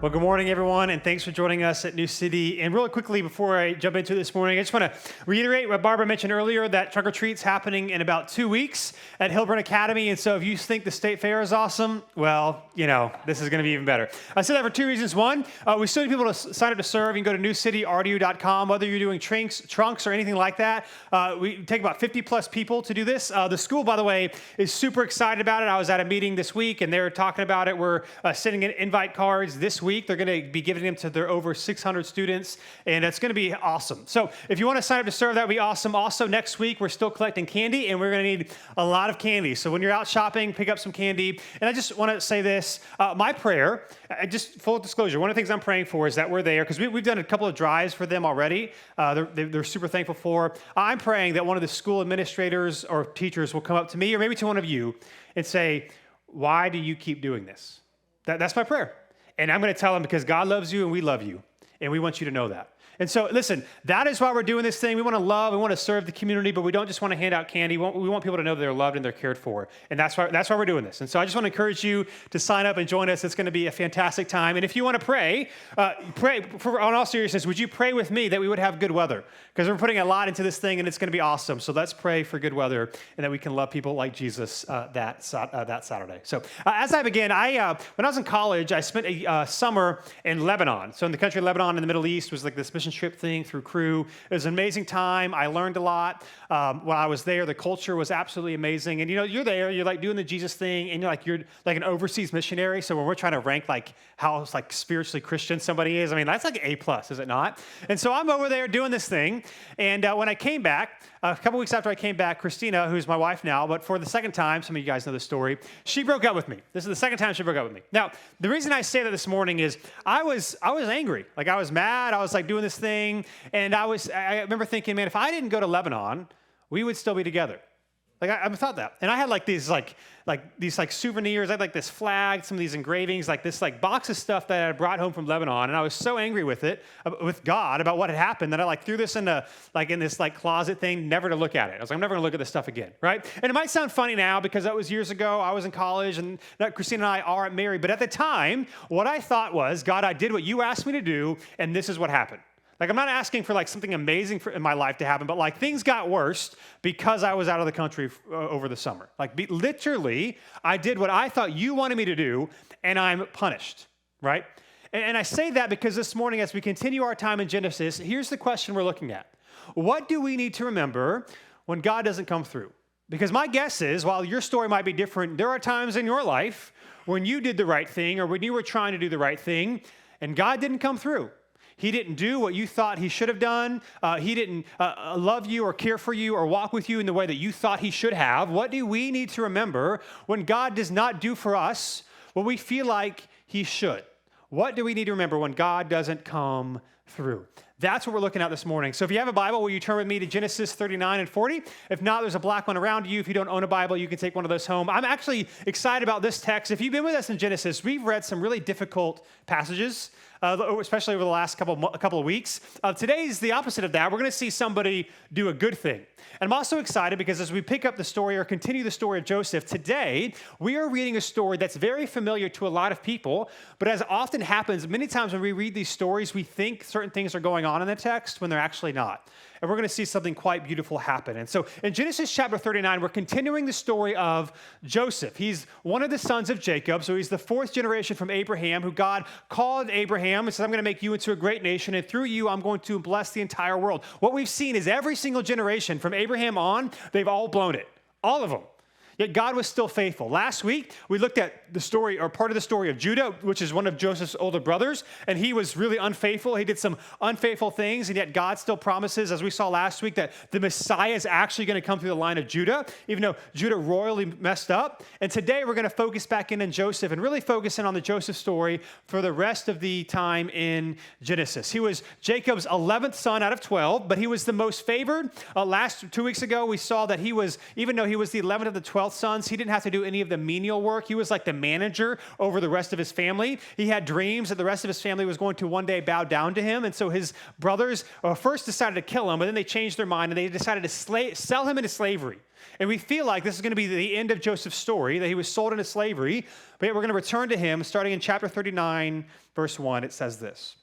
Well, good morning, everyone, and thanks for joining us at New City. And really quickly, before I jump into it this morning, I just want to reiterate what Barbara mentioned earlier, that Trunk or Treat's happening in about 2 weeks at Hilburn Academy. And so if you think the State Fair is awesome, well, this is going to be even better. I said that for two reasons. One, we still need people to sign up to serve. You can go to newcityrdu.com, whether you're doing trunks or anything like that. We take about 50 plus people to do this. The school, by the way, is super excited about it. I was at a meeting this week, and they were talking about it. We're sending in invite cards this week. They're going to be giving them to their over 600 students, and it's going to be awesome. So if you want to sign up to serve, that would be awesome. Also, next week, we're still collecting candy, and we're going to need a lot of candy. So when you're out shopping, pick up some candy. And I just want to say this. My prayer, just full disclosure, one of the things I'm praying for is that we're there, because we've done a couple of drives for them already. They're super thankful for. I'm praying that one of the school administrators or teachers will come up to me, or maybe to one of you, and say, why do you keep doing this? That's my prayer. And I'm going to tell them because God loves you and we love you. And we want you to know that. And so, listen, that is why we're doing this thing. We want to love, we want to serve the community, but we don't just want to hand out candy. We want people to know that they're loved and they're cared for. And that's why we're doing this. And so I just want to encourage you to sign up and join us. It's going to be a fantastic time. And if you want to pray on all seriousness, would you pray with me that we would have good weather? Because we're putting a lot into this thing and it's going to be awesome. So let's pray for good weather and that we can love people like Jesus that Saturday. So as I begin, when I was in college, I spent a summer in Lebanon. So in the country of Lebanon in the Middle East was like this mission trip thing through Crew. It was an amazing time. I learned a lot. While I was there, the culture was absolutely amazing. And you're there, you're like doing the Jesus thing, and you're like an overseas missionary. So when we're trying to rank like how like spiritually Christian somebody is, I mean, that's like A+, is it not? And so I'm over there doing this thing. And when I came back, a couple weeks after I came back, Christina, who's my wife now, but for the second time, some of you guys know the story, she broke up with me. This is the second time she broke up with me. Now, the reason I say that this morning is I was angry. Like I was mad. I was like doing this thing. And I remember thinking, man, if I didn't go to Lebanon, we would still be together. Like I thought that. And I had like these souvenirs. I had like this flag, some of these engravings, like this like box of stuff that I brought home from Lebanon. And I was so angry with God about what had happened that I like threw this in this closet thing, never to look at it. I was like, I'm never gonna look at this stuff again, right? And it might sound funny now because that was years ago. I was in college and Christina and I aren't married. But at the time, what I thought was, God, I did what you asked me to do, and this is what happened. Like, I'm not asking for like something amazing in my life to happen, but like things got worse because I was out of the country over the summer. Like literally, I did what I thought you wanted me to do, and I'm punished, right? And I say that because this morning, as we continue our time in Genesis, here's the question we're looking at. What do we need to remember when God doesn't come through? Because my guess is, while your story might be different, there are times in your life when you did the right thing or when you were trying to do the right thing, and God didn't come through. He didn't do what you thought he should have done. He didn't love you or care for you or walk with you in the way that you thought he should have. What do we need to remember when God does not do for us what we feel like he should? What do we need to remember when God doesn't come through? That's what we're looking at this morning. So if you have a Bible, will you turn with me to Genesis 39 and 40? If not, there's a black one around you. If you don't own a Bible, you can take one of those home. I'm actually excited about this text. If you've been with us in Genesis, we've read some really difficult passages, especially over the last couple of weeks. Today's the opposite of that. We're going to see somebody do a good thing. And I'm also excited because as we pick up the story or continue the story of Joseph, today we are reading a story that's very familiar to a lot of people, but as often happens, many times when we read these stories, we think certain things are going on in the text when they're actually not. And we're going to see something quite beautiful happen. And so in Genesis chapter 39, we're continuing the story of Joseph. He's one of the sons of Jacob, so he's the fourth generation from Abraham, who God called Abraham and said, I'm going to make you into a great nation, and through you, I'm going to bless the entire world. What we've seen is every single generation from Abraham on, they've all blown it. All of them. Yet God was still faithful. Last week, we looked at the story, or part of the story of Judah, which is one of Joseph's older brothers, and he was really unfaithful. He did some unfaithful things, and yet God still promises, as we saw last week, that the Messiah is actually going to come through the line of Judah, even though Judah royally messed up. And today, we're going to focus back in on Joseph and really focus in on the Joseph story for the rest of the time in Genesis. He was Jacob's 11th son out of 12, but he was the most favored. Last 2 weeks ago, we saw that he was, even though he was the 11th of the 12 Commonwealth sons, he didn't have to do any of the menial work. He was like the manager over the rest of his family. He had dreams that the rest of his family was going to one day bow down to him. And so his brothers first decided to kill him, but then they changed their mind and they decided to sell him into slavery. And we feel like this is going to be the end of Joseph's story, that he was sold into slavery. But yet we're going to return to him starting in chapter 39, verse 1. It says this.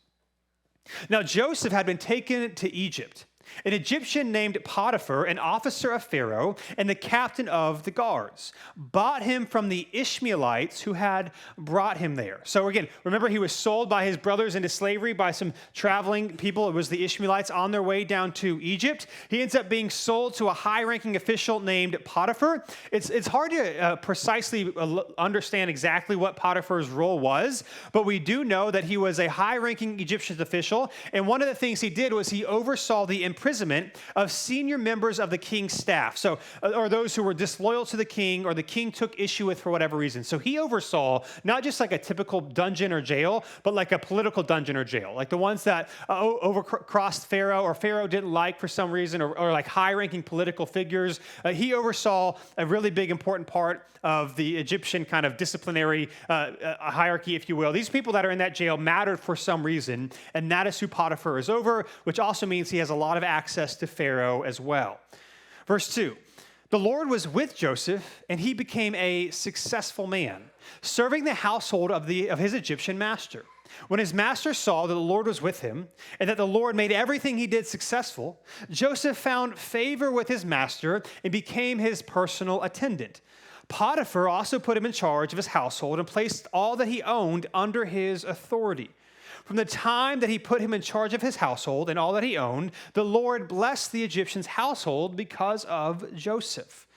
Now Joseph had been taken to Egypt. An Egyptian named Potiphar, an officer of Pharaoh and the captain of the guards, bought him from the Ishmaelites who had brought him there. So again, remember he was sold by his brothers into slavery by some traveling people. It was the Ishmaelites on their way down to Egypt. He ends up being sold to a high-ranking official named Potiphar. It's hard to precisely understand exactly what Potiphar's role was, but we do know that he was a high-ranking Egyptian official, and one of the things he did was he oversaw the imprisonment of senior members of the king's staff, or those who were disloyal to the king or the king took issue with for whatever reason. So he oversaw not just like a typical dungeon or jail, but like a political dungeon or jail, like the ones that overcrossed Pharaoh or Pharaoh didn't like for some reason, or like high-ranking political figures. He oversaw a really big, important part of the Egyptian kind of disciplinary hierarchy, if you will. These people that are in that jail mattered for some reason, and that is who Potiphar is over, which also means he has a lot of access to Pharaoh as well. Verse 2, the Lord was with Joseph, and he became a successful man, serving the household of his Egyptian master. When his master saw that the Lord was with him, and that the Lord made everything he did successful, Joseph found favor with his master and became his personal attendant. Potiphar also put him in charge of his household and placed all that he owned under his authority. From the time that he put him in charge of his household and all that he owned, the Lord blessed the Egyptian's household because of Joseph.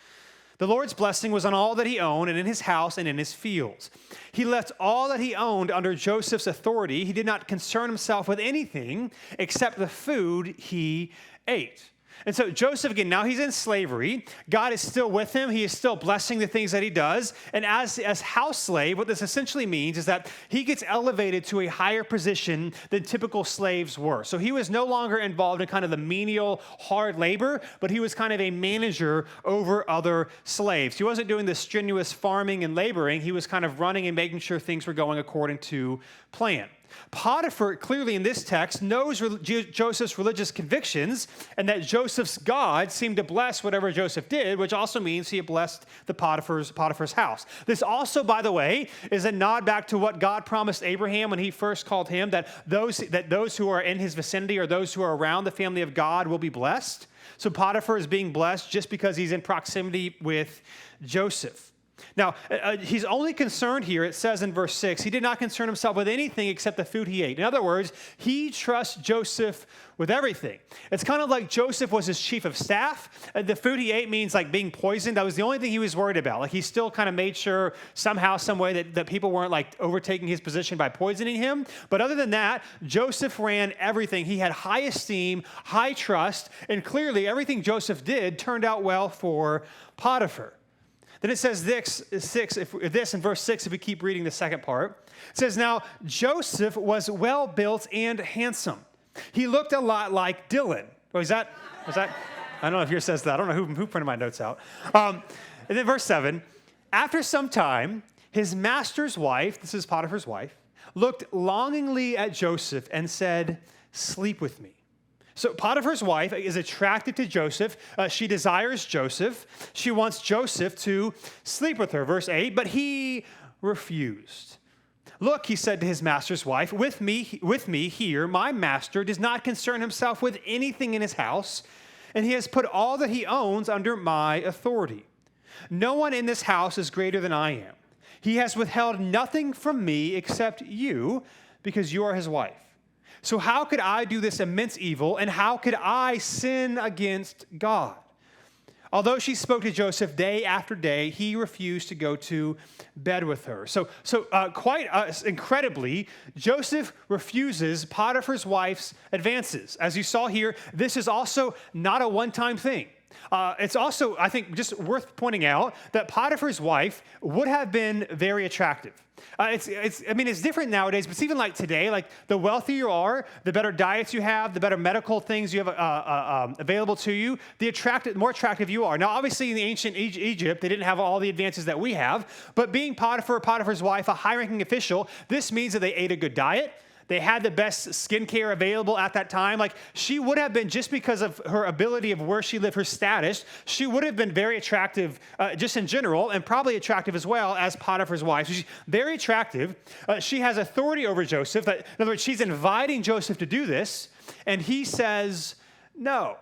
The Lord's blessing was on all that he owned and in his house and in his fields. He left all that he owned under Joseph's authority. He did not concern himself with anything except the food he ate. And so Joseph, again, now he's in slavery. God is still with him. He is still blessing the things that he does. And as house slave, what this essentially means is that he gets elevated to a higher position than typical slaves were. So he was no longer involved in kind of the menial, hard labor, but he was kind of a manager over other slaves. He wasn't doing the strenuous farming and laboring. He was kind of running and making sure things were going according to plan. Potiphar, clearly in this text, knows Joseph's religious convictions and that Joseph's God seemed to bless whatever Joseph did, which also means he blessed the Potiphar's house. This also, by the way, is a nod back to what God promised Abraham when he first called him, that those who are in his vicinity or those who are around the family of God will be blessed. So Potiphar is being blessed just because he's in proximity with Joseph. Now, he's only concerned here, it says in verse 6, he did not concern himself with anything except the food he ate. In other words, he trusts Joseph with everything. It's kind of like Joseph was his chief of staff. The food he ate means like being poisoned. That was the only thing he was worried about. Like he still kind of made sure somehow, some way that people weren't like overtaking his position by poisoning him. But other than that, Joseph ran everything. He had high esteem, high trust, and clearly everything Joseph did turned out well for Potiphar. Then it says this in verse 6, if we keep reading the second part. It says, now Joseph was well built and handsome. He looked a lot like Dylan. Oh, was that? I don't know if yours says that. I don't know who printed my notes out. And then verse 7, after some time, his master's wife, this is Potiphar's wife, looked longingly at Joseph and said, sleep with me. So Potiphar's wife is attracted to Joseph. She desires Joseph. She wants Joseph to sleep with her. Verse 8, but he refused. Look, he said to his master's wife, with me here, my master does not concern himself with anything in his house, and he has put all that he owns under my authority. No one in this house is greater than I am. He has withheld nothing from me except you, because you are his wife. So how could I do this immense evil, and how could I sin against God? Although she spoke to Joseph day after day, he refused to go to bed with her. So quite incredibly, Joseph refuses Potiphar's wife's advances. As you saw here, this is also not a one-time thing. It's also, I think, just worth pointing out that Potiphar's wife would have been very attractive. It's different nowadays, but it's even like today, like the wealthier you are, the better diets you have, the better medical things you have available to you, the more attractive you are. Now, obviously, in the ancient Egypt, they didn't have all the advances that we have, but being Potiphar's wife, a high-ranking official, this means that they ate a good diet. They had the best skincare available at that time. Like, she would have been, just because of her ability of where she lived, her status, she would have been very attractive just in general, and probably attractive as well as Potiphar's wife. So she's very attractive. She has authority over Joseph. In other words, she's inviting Joseph to do this, and he says no.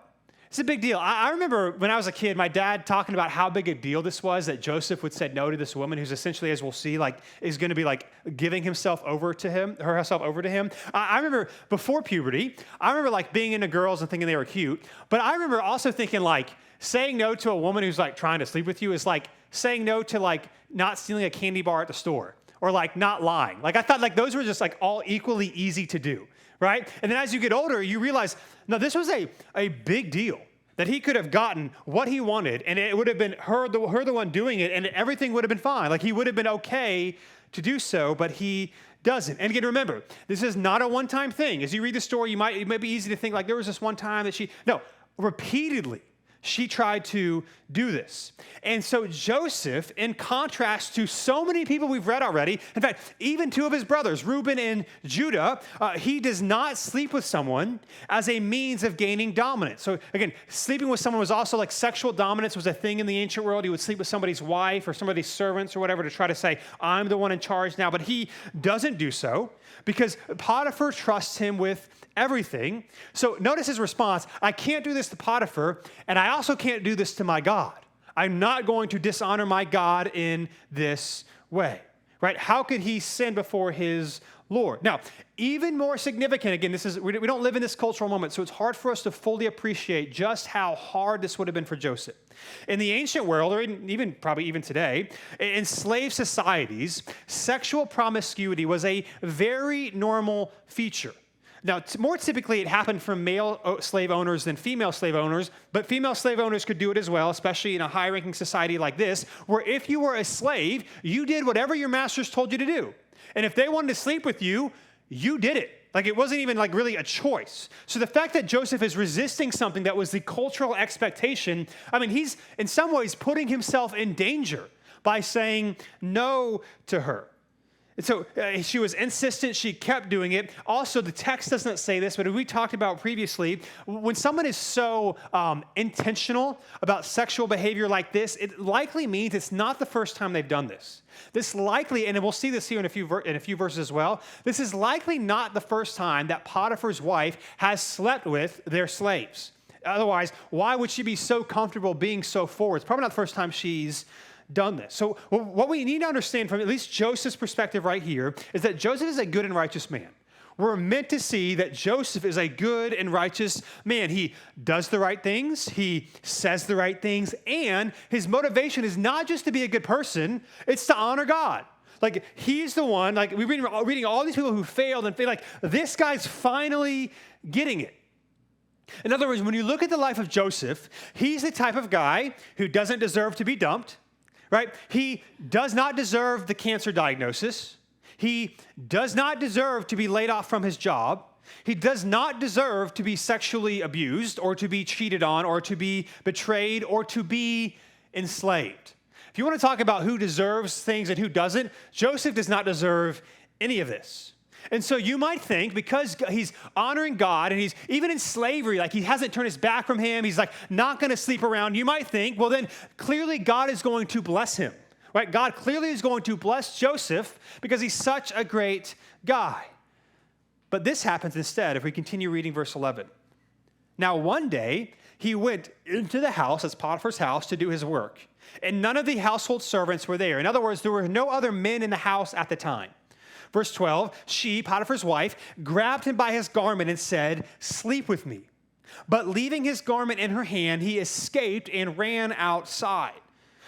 It's a big deal. I remember when I was a kid, my dad talking about how big a deal this was that Joseph would say no to this woman who's essentially, as we'll see, like is going to be like giving herself over to him. I remember before puberty, I remember like being into girls and thinking they were cute. But I remember also thinking like saying no to a woman who's like trying to sleep with you is like saying no to like not stealing a candy bar at the store or like not lying. Like I thought like those were just like all equally easy to do. Right? And then as you get older, you realize, no, this was a big deal, that he could have gotten what he wanted, and it would have been her the one doing it, and everything would have been fine. Like, he would have been okay to do so, but he doesn't. And again, remember, this is not a one-time thing. As you read the story, it might be easy to think, like, there was this one time that repeatedly, she tried to do this. And so Joseph, in contrast to so many people we've read already, in fact, even two of his brothers, Reuben and Judah, he does not sleep with someone as a means of gaining dominance. So again, sleeping with someone was also like sexual dominance was a thing in the ancient world. He would sleep with somebody's wife or somebody's servants or whatever to try to say, I'm the one in charge now. But he doesn't do so because Potiphar trusts him with everything. So notice his response: I can't do this to Potiphar, and I also can't do this to my God. I'm not going to dishonor my God in this way, right? How could he sin before his Lord? Now, even more significant, again, we don't live in this cultural moment, so it's hard for us to fully appreciate just how hard this would have been for Joseph. In the ancient world, or probably even today, in slave societies, sexual promiscuity was a very normal feature. Now, more typically, it happened from male slave owners than female slave owners, but female slave owners could do it as well, especially in a high-ranking society like this, where if you were a slave, you did whatever your masters told you to do. And if they wanted to sleep with you, you did it. Like, it wasn't even like really a choice. So the fact that Joseph is resisting something that was the cultural expectation, he's in some ways putting himself in danger by saying no to her. And so she was insistent. She kept doing it. Also, the text doesn't say this, but as we talked about previously, when someone is so intentional about sexual behavior like this, it likely means it's not the first time they've done this. This likely, and we'll see this here in a few verses as well, this is likely not the first time that Potiphar's wife has slept with their slaves. Otherwise, why would she be so comfortable being so forward? It's probably not the first time she's done this. So what we need to understand from at least Joseph's perspective right here is that Joseph is a good and righteous man. We're meant to see that Joseph is a good and righteous man. He does the right things, he says the right things, and his motivation is not just to be a good person, it's to honor God. Like, he's the one, like, we're reading all these people who failed and like, this guy's finally getting it. In other words, when you look at the life of Joseph, he's the type of guy who doesn't deserve to be dumped. Right? He does not deserve the cancer diagnosis. He does not deserve to be laid off from his job. He does not deserve to be sexually abused or to be cheated on or to be betrayed or to be enslaved. If you want to talk about who deserves things and who doesn't, Joseph does not deserve any of this. And so you might think, because he's honoring God and he's even in slavery, like he hasn't turned his back from him, he's like not going to sleep around, you might think, well then clearly God is going to bless him, right? God clearly is going to bless Joseph because he's such a great guy. But this happens instead if we continue reading verse 11. Now one day he went into the house, that's Potiphar's house, to do his work. And none of the household servants were there. In other words, there were no other men in the house at the time. Verse 12, she, Potiphar's wife, grabbed him by his garment and said, sleep with me. But leaving his garment in her hand, he escaped and ran outside.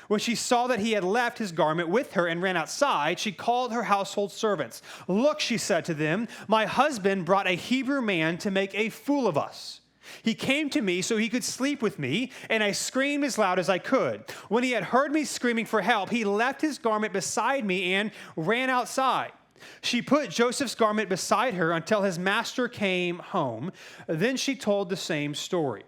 When she saw that he had left his garment with her and ran outside, she called her household servants. Look, she said to them, my husband brought a Hebrew man to make a fool of us. He came to me so he could sleep with me, and I screamed as loud as I could. When he had heard me screaming for help, he left his garment beside me and ran outside. She put Joseph's garment beside her until his master came home. Then she told the same story.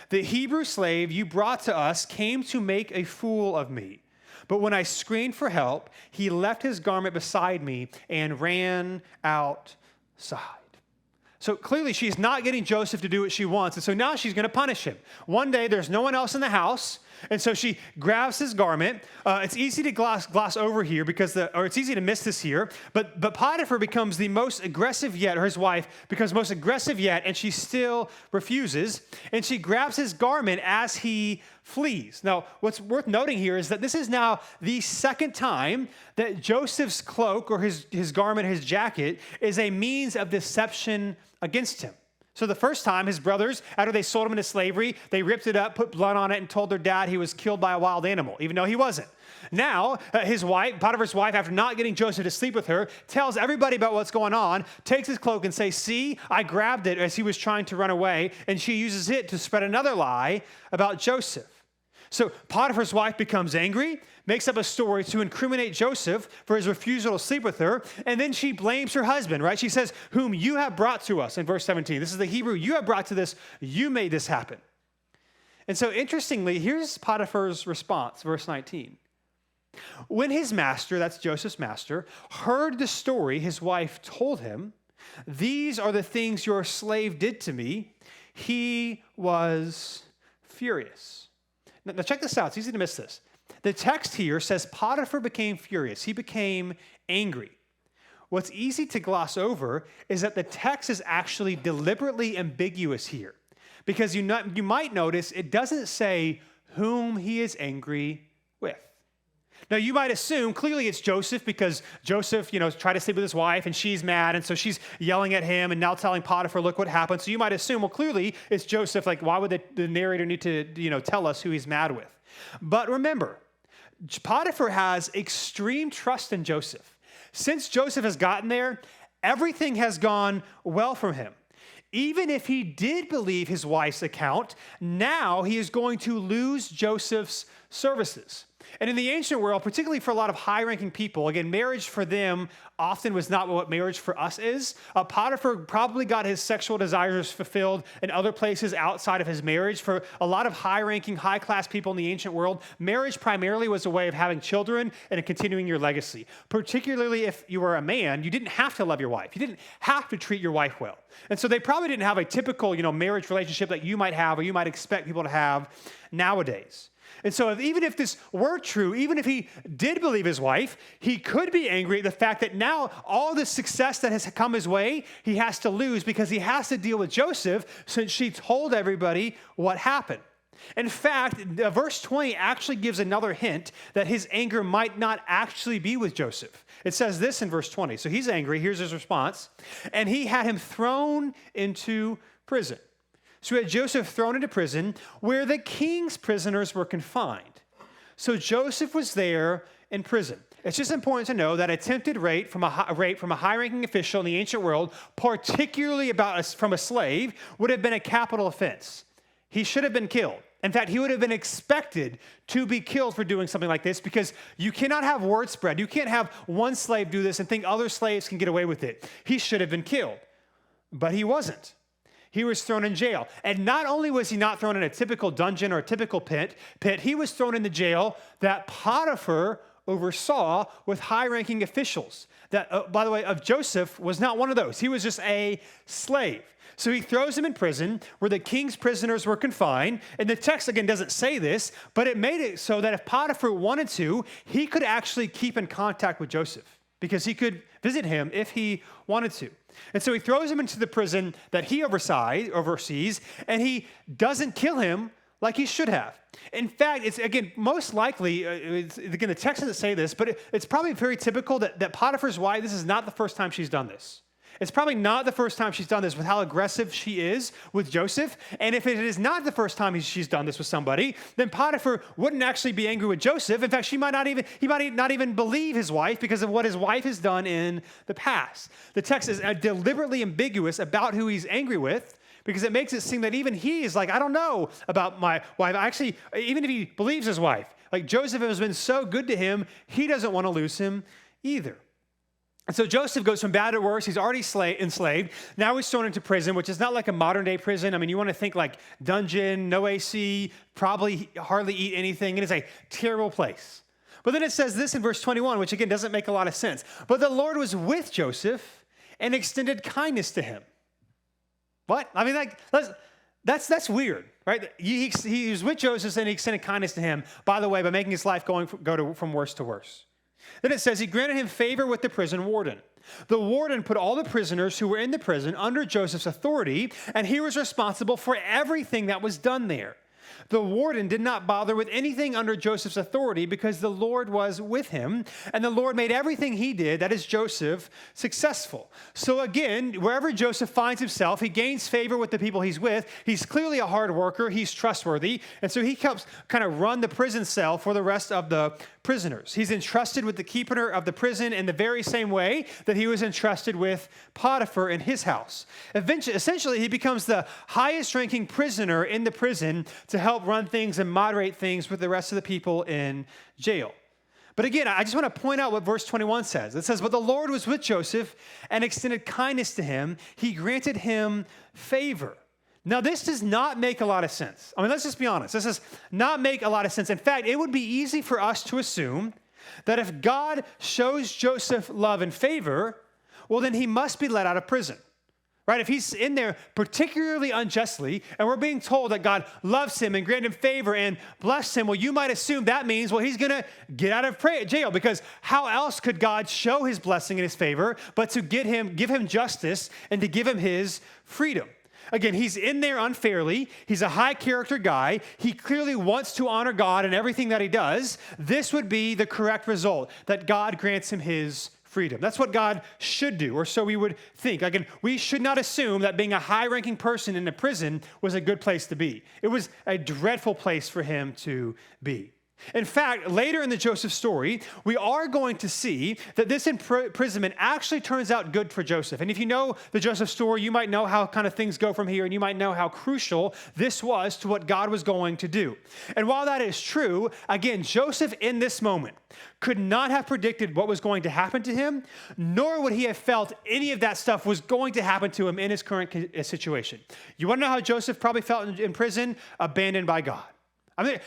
The Hebrew slave you brought to us came to make a fool of me. But when I screamed for help, he left his garment beside me and ran outside. So clearly she's not getting Joseph to do what she wants. And so now she's going to punish him. One day there's no one else in the house. And so she grabs his garment. It's easy to gloss over here or it's easy to miss this here. But Potiphar becomes the most aggressive yet, or his wife becomes most aggressive yet, and she still refuses. And she grabs his garment as he flees. Now, what's worth noting here is that this is now the second time that Joseph's cloak or his garment, his jacket, is a means of deception against him. So the first time, his brothers, after they sold him into slavery, they ripped it up, put blood on it, and told their dad he was killed by a wild animal, even though he wasn't. Now, his wife, Potiphar's wife, after not getting Joseph to sleep with her, tells everybody about what's going on, takes his cloak and says, see, I grabbed it as he was trying to run away, and she uses it to spread another lie about Joseph. So Potiphar's wife becomes angry, makes up a story to incriminate Joseph for his refusal to sleep with her, and then she blames her husband, right? She says, whom you have brought to us, in verse 17. This is the Hebrew, you have brought to this, you made this happen. And so interestingly, here's Potiphar's response, verse 19. When his master, that's Joseph's master, heard the story his wife told him, these are the things your slave did to me, he was furious. Now check this out. It's easy to miss this. The text here says Potiphar became furious. He became angry. What's easy to gloss over is that the text is actually deliberately ambiguous here, because you might notice it doesn't say whom he is angry with. Now, you might assume clearly it's Joseph because Joseph, tried to sleep with his wife and she's mad. And so she's yelling at him and now telling Potiphar, look what happened. So you might assume, well, clearly it's Joseph. Like, why would the narrator need to, tell us who he's mad with? But remember, Potiphar has extreme trust in Joseph. Since Joseph has gotten there, everything has gone well for him. Even if he did believe his wife's account, now he is going to lose Joseph's services. And in the ancient world, particularly for a lot of high-ranking people, again, marriage for them often was not what marriage for us is. Potiphar probably got his sexual desires fulfilled in other places outside of his marriage. For a lot of high-ranking, high-class people in the ancient world, marriage primarily was a way of having children and continuing your legacy. Particularly if you were a man, you didn't have to love your wife. You didn't have to treat your wife well. And so they probably didn't have a typical, marriage relationship that you might have or you might expect people to have nowadays. And so even if this were true, even if he did believe his wife, he could be angry at the fact that now all the success that has come his way, he has to lose because he has to deal with Joseph since she told everybody what happened. In fact, verse 20 actually gives another hint that his anger might not actually be with Joseph. It says this in verse 20. So he's angry. Here's his response. And he had him thrown into prison. So he had Joseph thrown into prison where the king's prisoners were confined. So Joseph was there in prison. It's just important to know that attempted rape from a high-ranking official in the ancient world, particularly from a slave, would have been a capital offense. He should have been killed. In fact, he would have been expected to be killed for doing something like this because you cannot have word spread. You can't have one slave do this and think other slaves can get away with it. He should have been killed, but he wasn't. He was thrown in jail. And not only was he not thrown in a typical dungeon or a typical pit, he was thrown in the jail that Potiphar oversaw with high-ranking officials. That, by the way, of Joseph was not one of those. He was just a slave. So he throws him in prison where the king's prisoners were confined. And the text, again, doesn't say this, but it made it so that if Potiphar wanted to, he could actually keep in contact with Joseph because he could visit him if he wanted to. And so he throws him into the prison that he oversees, and he doesn't kill him like he should have. In fact, it's, again, most likely, again, the text doesn't say this, but it's probably very typical that Potiphar's wife, this is not the first time she's done this. It's probably not the first time she's done this with how aggressive she is with Joseph. And if it is not the first time she's done this with somebody, then Potiphar wouldn't actually be angry with Joseph. In fact, he might not even believe his wife because of what his wife has done in the past. The text is deliberately ambiguous about who he's angry with because it makes it seem that even he is like, I don't know about my wife. Actually, even if he believes his wife, like Joseph has been so good to him, he doesn't want to lose him either. And so Joseph goes from bad to worse. He's already enslaved. Now he's thrown into prison, which is not like a modern day prison. I mean, you want to think like dungeon, no AC, probably hardly eat anything. It is a terrible place. But then it says this in verse 21, which again doesn't make a lot of sense. But the Lord was with Joseph and extended kindness to him. What? I mean, like that's weird, right? He was with Joseph and he extended kindness to him, by the way, by making his life go from worse to worse. Then it says he granted him favor with the prison warden. The warden put all the prisoners who were in the prison under Joseph's authority, and he was responsible for everything that was done there. The warden did not bother with anything under Joseph's authority because the Lord was with him, and the Lord made everything he did, that is Joseph, successful. So again, wherever Joseph finds himself, he gains favor with the people he's with. He's clearly a hard worker. He's trustworthy. And so he helps kind of run the prison cell for the rest of the prisoners. He's entrusted with the keeper of the prison in the very same way that he was entrusted with Potiphar in his house. Essentially, he becomes the highest ranking prisoner in the prison to help run things and moderate things with the rest of the people in jail. But again, I just want to point out what verse 21 says. It says, but the Lord was with Joseph and extended kindness to him. He granted him favor. Now, this does not make a lot of sense. I mean, let's just be honest. This does not make a lot of sense. In fact, it would be easy for us to assume that if God shows Joseph love and favor, well, then he must be let out of prison, right? If he's in there particularly unjustly, and we're being told that God loves him and granted him favor and blessed him, well, you might assume that means, well, he's going to get out of jail, because how else could God show his blessing and his favor but to give him justice and to give him his freedom? Again, he's in there unfairly. He's a high character guy. He clearly wants to honor God in everything that he does. This would be the correct result, that God grants him his freedom. That's what God should do, or so we would think. Again, we should not assume that being a high-ranking person in a prison was a good place to be. It was a dreadful place for him to be. In fact, later in the Joseph story, we are going to see that this imprisonment actually turns out good for Joseph. And if you know the Joseph story, you might know how kind of things go from here, and you might know how crucial this was to what God was going to do. And while that is true, again, Joseph in this moment could not have predicted what was going to happen to him, nor would he have felt any of that stuff was going to happen to him in his current situation. You want to know how Joseph probably felt in prison? Abandoned by God. I mean,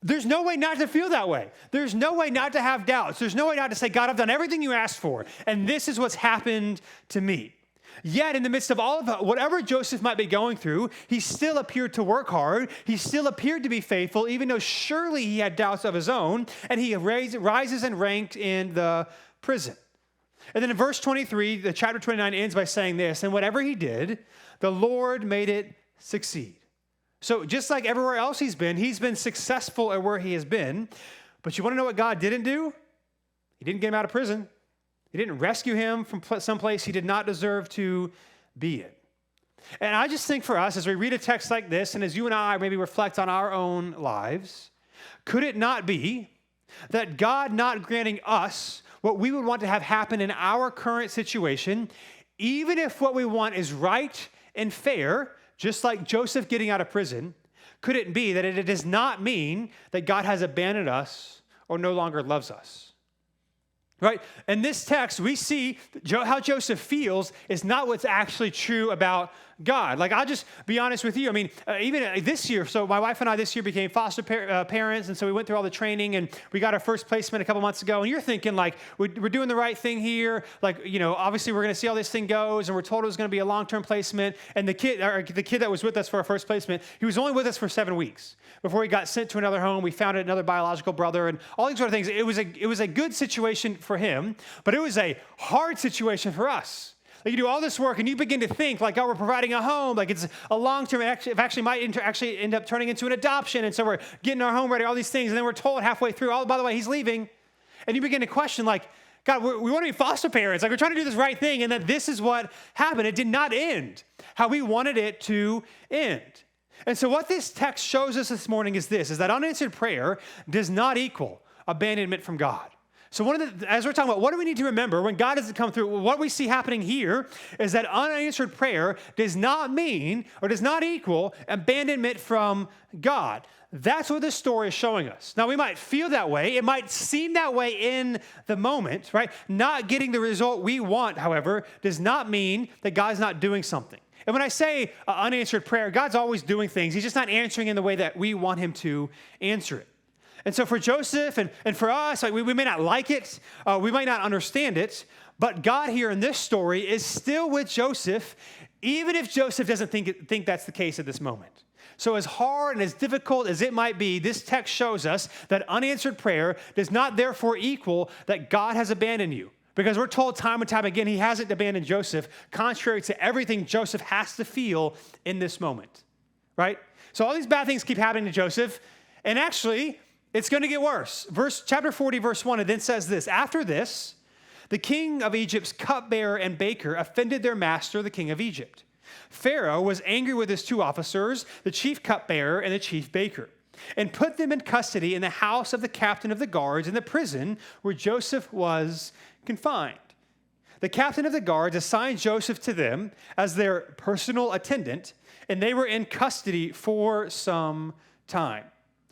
there's no way not to feel that way. There's no way not to have doubts. There's no way not to say, God, I've done everything you asked for, and this is what's happened to me. Yet, in the midst of all of whatever Joseph might be going through, he still appeared to work hard. He still appeared to be faithful, even though surely he had doubts of his own, and he rises and ranked in the prison. And then in verse 23, the chapter 29 ends by saying this, and whatever he did, the Lord made it succeed. So just like everywhere else he's been successful at where he has been. But you want to know what God didn't do? He didn't get him out of prison. He didn't rescue him from someplace he did not deserve to be in. And I just think for us, as we read a text like this, and as you and I maybe reflect on our own lives, could it not be that God not granting us what we would want to have happen in our current situation, even if what we want is right and fair, just like Joseph getting out of prison, could it be that it does not mean that God has abandoned us or no longer loves us? Right? In this text, we see how Joseph feels is not what's actually true about God. Like, I'll just be honest with you. I mean, even this year, so my wife and I this year became foster parents, and so we went through all the training, and we got our first placement a couple months ago, and you're thinking, like, we're doing the right thing here. Like, you know, obviously we're going to see how this thing goes, and we're told it was going to be a long-term placement, and the kid that was with us for our first placement, he was only with us for 7 weeks. Before he got sent to another home, we found another biological brother, and all these sort of things. It was a good situation for him, but it was a hard situation for us. Like, you do all this work and you begin to think like, oh, we're providing a home, like it's a long-term, actually might actually end up turning into an adoption. And so we're getting our home ready, all these things. And then we're told halfway through, oh, by the way, he's leaving. And you begin to question, like, God, we want to be foster parents. Like, we're trying to do this right thing. And that this is what happened. It did not end how we wanted it to end. And so what this text shows us this morning is this, is that unanswered prayer does not equal abandonment from God. So as we're talking about, what do we need to remember when God doesn't come through? What we see happening here is that unanswered prayer does not mean or does not equal abandonment from God. That's what this story is showing us. Now, we might feel that way. It might seem that way in the moment, right? Not getting the result we want, however, does not mean that God's not doing something. And when I say unanswered prayer, God's always doing things. He's just not answering in the way that we want him to answer it. And so for Joseph and for us, like we may not like it, we might not understand it, but God here in this story is still with Joseph, even if Joseph doesn't think that's the case at this moment. So as hard and as difficult as it might be, this text shows us that unanswered prayer does not therefore equal that God has abandoned you. Because we're told time and time again, he hasn't abandoned Joseph, contrary to everything Joseph has to feel in this moment, right? So all these bad things keep happening to Joseph, and actually, it's going to get worse. Chapter 40, verse 1, it then says this: after this, the king of Egypt's cupbearer and baker offended their master, the king of Egypt. Pharaoh was angry with his two officers, the chief cupbearer and the chief baker, and put them in custody in the house of the captain of the guards in the prison where Joseph was confined. The captain of the guards assigned Joseph to them as their personal attendant, and they were in custody for some time.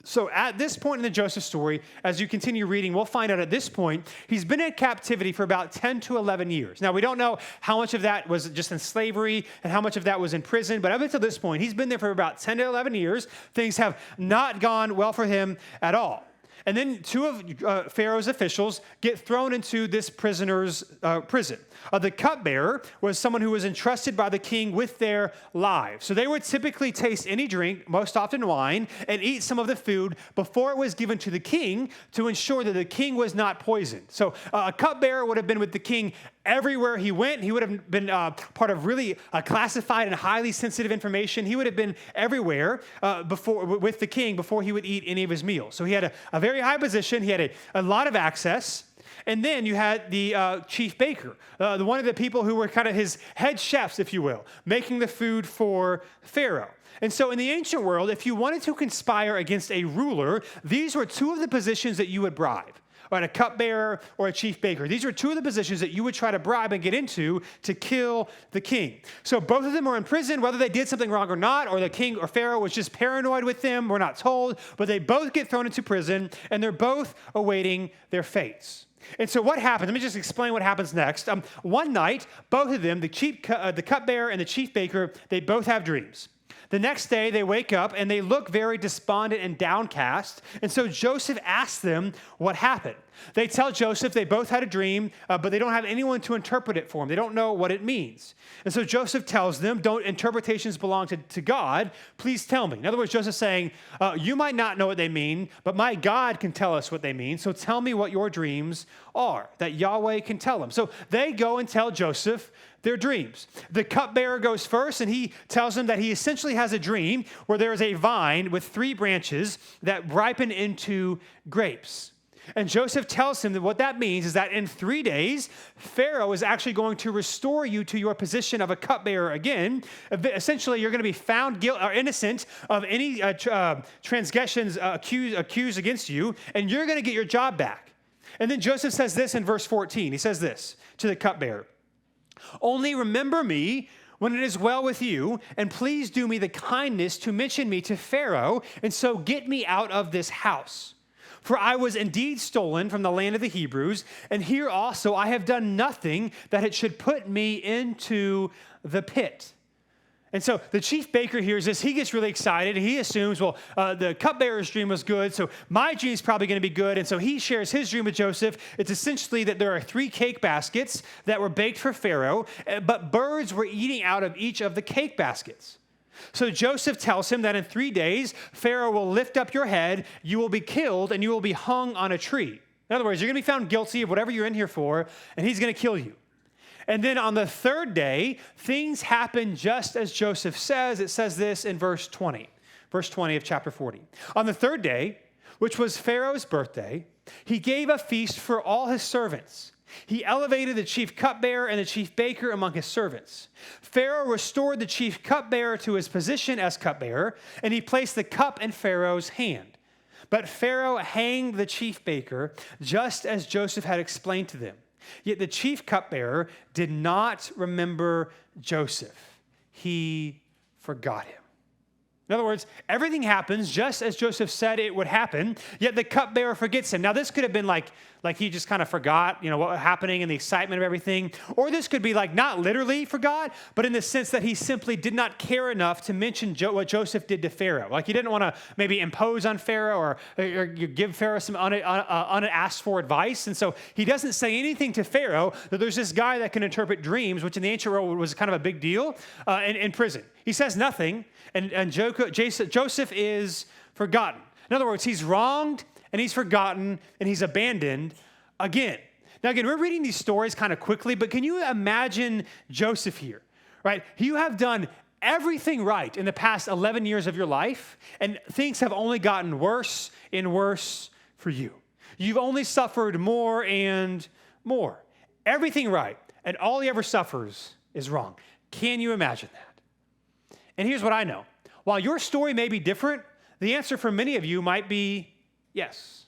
So at this point in the Joseph story, as you continue reading, we'll find out at this point, he's been in captivity for about 10 to 11 years. Now, we don't know how much of that was just in slavery and how much of that was in prison, but up until this point, he's been there for about 10 to 11 years. Things have not gone well for him at all. And then two of Pharaoh's officials get thrown into this prisoner's prison. The cupbearer was someone who was entrusted by the king with their lives. So they would typically taste any drink, most often wine, and eat some of the food before it was given to the king to ensure that the king was not poisoned. So a cupbearer would have been with the king everywhere he went. He would have been part of really classified and highly sensitive information. He would have been everywhere with the king before he would eat any of his meals. So he had a very high position. He had a lot of access. And then you had the chief baker, one of the people who were kind of his head chefs, if you will, making the food for Pharaoh. And so in the ancient world, if you wanted to conspire against a ruler, these were two of the positions that you would bribe. Right, a cupbearer or a chief baker. These are two of the positions that you would try to bribe and get into to kill the king. So both of them were in prison, whether they did something wrong or not, or the king or Pharaoh was just paranoid with them, we're not told, but they both get thrown into prison, and they're both awaiting their fates. And so what happens? Let me just explain what happens next. One night, both of them, the cupbearer and the chief baker, they both have dreams. The next day, they wake up and they look very despondent and downcast. And so Joseph asks them what happened. They tell Joseph they both had a dream, but they don't have anyone to interpret it for them. They don't know what it means. And so Joseph tells them, don't interpretations belong to God? Please tell me. In other words, Joseph's saying, you might not know what they mean, but my God can tell us what they mean. So tell me what your dreams are, that Yahweh can tell them. So they go and tell Joseph their dreams. The cupbearer goes first, and he tells them that he essentially has a dream where there is a vine with 3 branches that ripen into grapes. And Joseph tells him that what that means is that in 3 days, Pharaoh is actually going to restore you to your position of a cupbearer again. Essentially, you're going to be found guilty or innocent of any transgressions accused against you, and you're going to get your job back. And then Joseph says this in verse 14. He says this to the cupbearer: only remember me when it is well with you, and please do me the kindness to mention me to Pharaoh, and so get me out of this house. For I was indeed stolen from the land of the Hebrews, and here also I have done nothing that it should put me into the pit. And so the chief baker hears this. He gets really excited. He assumes, well, the cupbearer's dream was good, so my dream is probably going to be good. And so he shares his dream with Joseph. It's essentially that there are 3 cake baskets that were baked for Pharaoh, but birds were eating out of each of the cake baskets. So Joseph tells him that in 3 days, Pharaoh will lift up your head, you will be killed, and you will be hung on a tree. In other words, you're going to be found guilty of whatever you're in here for, and he's going to kill you. And then on the 3rd day, things happen just as Joseph says. It says this in verse 20 of chapter 40. On the 3rd day, which was Pharaoh's birthday, he gave a feast for all his servants. He elevated the chief cupbearer and the chief baker among his servants. Pharaoh restored the chief cupbearer to his position as cupbearer, and he placed the cup in Pharaoh's hand. But Pharaoh hanged the chief baker, just as Joseph had explained to them. Yet the chief cupbearer did not remember Joseph. He forgot him. In other words, everything happens just as Joseph said it would happen, yet the cupbearer forgets him. Now, this could have been like he just kind of forgot, what was happening and the excitement of everything. Or this could be like not literally forgot, but in the sense that he simply did not care enough to mention what Joseph did to Pharaoh. Like he didn't want to maybe impose on Pharaoh or give Pharaoh some unasked for advice. And so he doesn't say anything to Pharaoh that there's this guy that can interpret dreams, which in the ancient world was kind of a big deal, in prison. He says nothing, and Joseph is forgotten. In other words, he's wronged, and he's forgotten, and he's abandoned again. Now, again, we're reading these stories kind of quickly, but can you imagine Joseph here, right? You have done everything right in the past 11 years of your life, and things have only gotten worse and worse for you. You've only suffered more and more. Everything right, and all he ever suffers is wrong. Can you imagine that? And here's what I know. While your story may be different, the answer for many of you might be yes.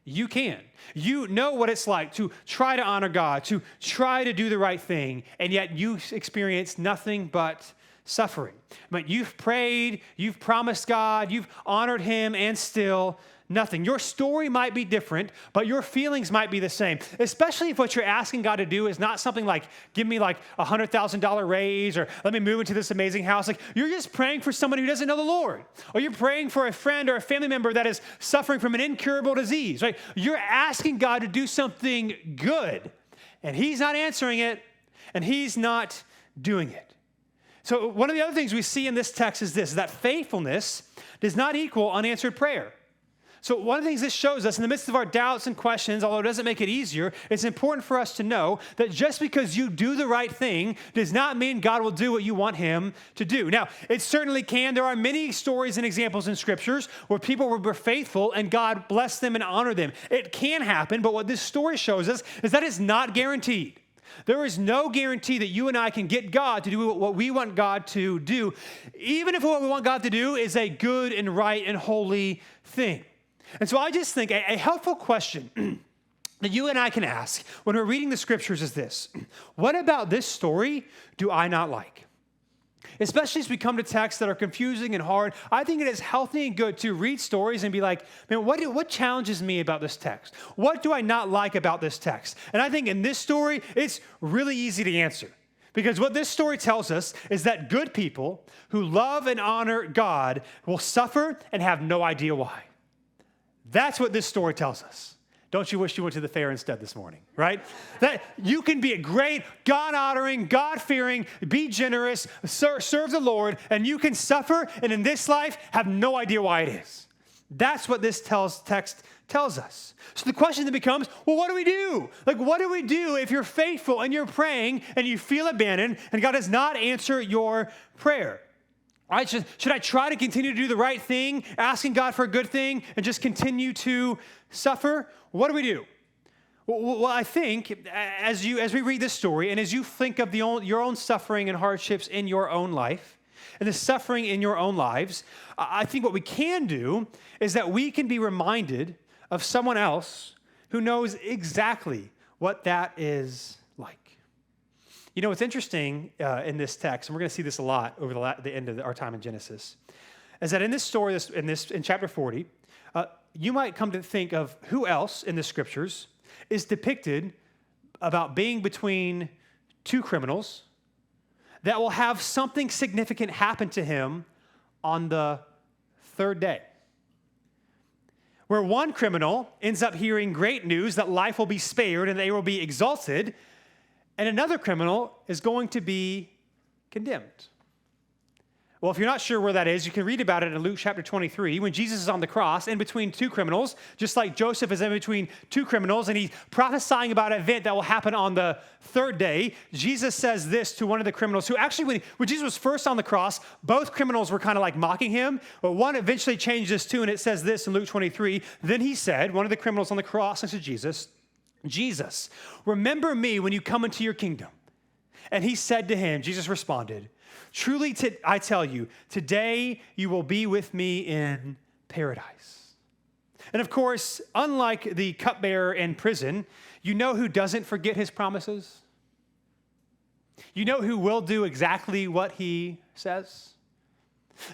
You can. You know what it's like to try to honor God, to try to do the right thing, and yet you experience nothing but suffering. But you've prayed, you've promised God, you've honored him, and still nothing. Your story might be different, but your feelings might be the same, especially if what you're asking God to do is not something like, give me like $100,000 raise, or let me move into this amazing house. Like you're just praying for someone who doesn't know the Lord, or you're praying for a friend or a family member that is suffering from an incurable disease, right? You're asking God to do something good, and he's not answering it, and he's not doing it. So one of the other things we see in this text is this, that faithfulness does not equal unanswered prayer. So one of the things this shows us in the midst of our doubts and questions, although it doesn't make it easier, it's important for us to know that just because you do the right thing does not mean God will do what you want him to do. Now, it certainly can. There are many stories and examples in scriptures where people were faithful and God blessed them and honored them. It can happen, but what this story shows us is that it's not guaranteed. There is no guarantee that you and I can get God to do what we want God to do, even if what we want God to do is a good and right and holy thing. And so I just think a helpful question that you and I can ask when we're reading the scriptures is this: what about this story do I not like? Especially as we come to texts that are confusing and hard, I think it is healthy and good to read stories and be like, man, what challenges me about this text? What do I not like about this text? And I think in this story, it's really easy to answer. Because what this story tells us is that good people who love and honor God will suffer and have no idea why. That's what this story tells us. Don't you wish you went to the fair instead this morning, right? That you can be a great, God-honoring, God-fearing, be generous, serve the Lord, and you can suffer and in this life have no idea why it is. That's what this text tells us. So the question then becomes, well, what do we do? Like, what do we do if you're faithful and you're praying and you feel abandoned and God does not answer your prayer? All right, should I try to continue to do the right thing, asking God for a good thing, and just continue to suffer? What do we do? Well, I think as we read this story, and as you think of your own suffering and hardships in your own life, and the suffering in your own lives, I think what we can do is that we can be reminded of someone else who knows exactly what that is like. You know, what's interesting in this text, and we're going to see this a lot over the end of our time in Genesis, is that in this story, in chapter 40, you might come to think of who else in the scriptures is depicted about being between two criminals that will have something significant happen to him on the third day. Where one criminal ends up hearing great news that life will be spared and they will be exalted, and another criminal is going to be condemned. Well, if you're not sure where that is, you can read about it in Luke chapter 23, when Jesus is on the cross in between two criminals, just like Joseph is in between two criminals, and he's prophesying about an event that will happen on the third day. Jesus says this to one of the criminals who actually, when Jesus was first on the cross, both criminals were kind of like mocking him, but one eventually changed this too, and it says this in Luke 23, then he said, one of the criminals on the cross next to Jesus, Jesus, remember me when you come into your kingdom. And he said to him, Jesus responded, truly I tell you, today you will be with me in paradise. And of course, unlike the cupbearer in prison, you know who doesn't forget his promises? You know who will do exactly what he says?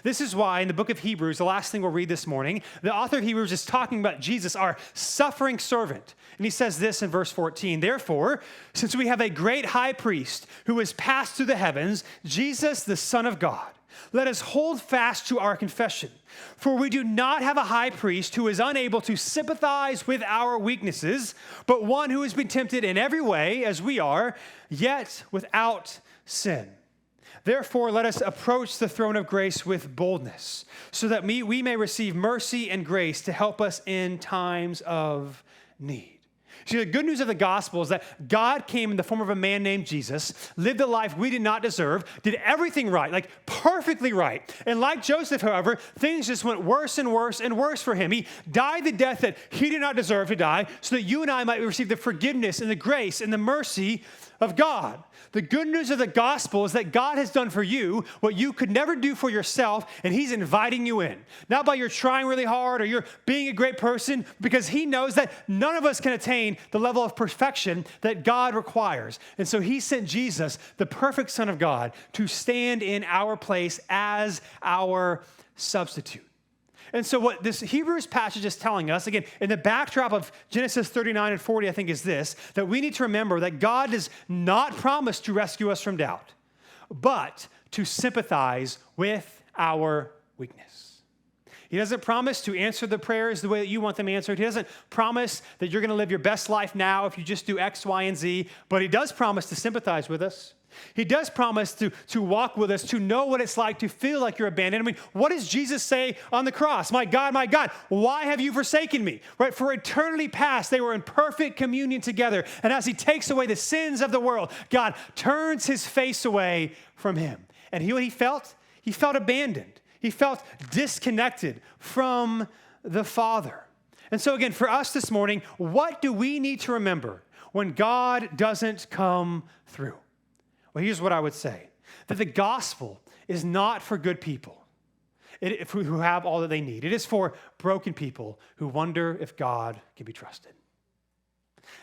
This is why in the book of Hebrews, the last thing we'll read this morning, the author of Hebrews is talking about Jesus, our suffering servant. And he says this in verse 14, "Therefore, since we have a great high priest who has passed through the heavens, Jesus, the Son of God, let us hold fast to our confession. For we do not have a high priest who is unable to sympathize with our weaknesses, but one who has been tempted in every way as we are, yet without sin. Therefore, let us approach the throne of grace with boldness, so that we may receive mercy and grace to help us in times of need." See, the good news of the gospel is that God came in the form of a man named Jesus, lived a life we did not deserve, did everything right, like perfectly right. And like Joseph, however, things just went worse and worse and worse for him. He died the death that he did not deserve to die, so that you and I might receive the forgiveness and the grace and the mercy of God. The good news of the gospel is that God has done for you what you could never do for yourself, and he's inviting you in. Not by your trying really hard or you're being a great person, because he knows that none of us can attain the level of perfection that God requires. And so he sent Jesus, the perfect Son of God, to stand in our place as our substitute. And so what this Hebrews passage is telling us, again, in the backdrop of Genesis 39 and 40, I think is this, that we need to remember that God does not promise to rescue us from doubt, but to sympathize with our weakness. He doesn't promise to answer the prayers the way that you want them answered. He doesn't promise that you're going to live your best life now if you just do X, Y, and Z, but he does promise to sympathize with us. He does promise to walk with us, to know what it's like to feel like you're abandoned. I mean, what does Jesus say on the cross? My God, why have you forsaken me? Right? For eternity past, they were in perfect communion together. And as he takes away the sins of the world, God turns his face away from him. And what he felt? He felt abandoned. He felt disconnected from the Father. And so again, for us this morning, what do we need to remember when God doesn't come through? Well, here's what I would say, that the gospel is not for good people who have all that they need. It is for broken people who wonder if God can be trusted.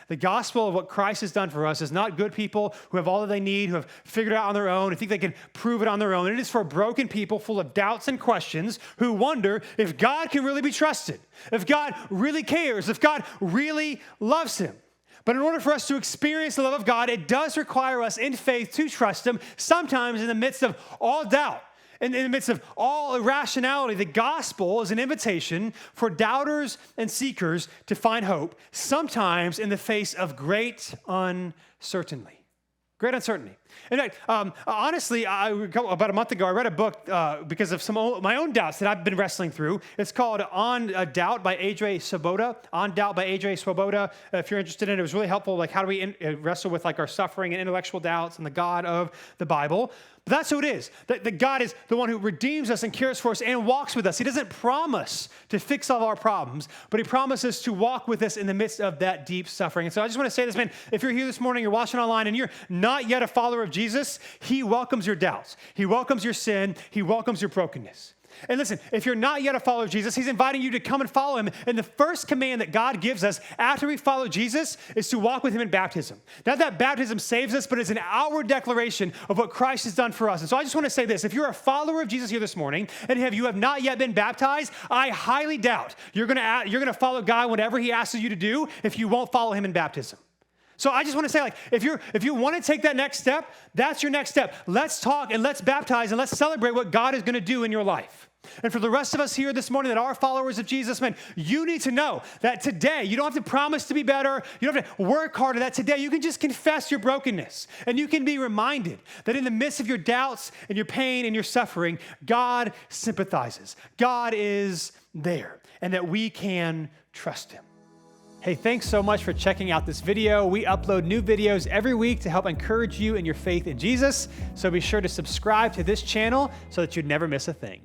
The gospel of what Christ has done for us is not good people who have all that they need, who have figured it out on their own, who think they can prove it on their own. It is for broken people full of doubts and questions who wonder if God can really be trusted, if God really cares, if God really loves him. But in order for us to experience the love of God, it does require us in faith to trust him, sometimes in the midst of all doubt, in the midst of all irrationality. The gospel is an invitation for doubters and seekers to find hope, sometimes in the face of great uncertainty. Great uncertainty. In fact, honestly, about a month ago, I read a book because of my own doubts that I've been wrestling through. It's called On Doubt by A.J. Swoboda. On Doubt by A.J. Swoboda. If you're interested in it, it was really helpful. Like, how do we wrestle with like our suffering and intellectual doubts and the God of the Bible? But that's who it is. That God is the one who redeems us and cares for us and walks with us. He doesn't promise to fix all our problems, but he promises to walk with us in the midst of that deep suffering. And so I just want to say this, man, if you're here this morning, you're watching online, and you're not yet a follower of Jesus, he welcomes your doubts. He welcomes your sin. He welcomes your brokenness. And listen, if you're not yet a follower of Jesus, he's inviting you to come and follow him. And the first command that God gives us after we follow Jesus is to walk with him in baptism. Not that baptism saves us, but it's an outward declaration of what Christ has done for us. And so I just want to say this. If you're a follower of Jesus here this morning, and you have not yet been baptized, I highly doubt you're going to follow God whatever he asks you to do if you won't follow him in baptism. So I just want to say, if you want to take that next step, that's your next step. Let's talk and let's baptize and let's celebrate what God is going to do in your life. And for the rest of us here this morning that are followers of Jesus, man, you need to know that today, you don't have to promise to be better. You don't have to work harder. That today you can just confess your brokenness. And you can be reminded that in the midst of your doubts and your pain and your suffering, God sympathizes. God is there, and that we can trust him. Hey, thanks so much for checking out this video. We upload new videos every week to help encourage you in your faith in Jesus. So be sure to subscribe to this channel so that you never miss a thing.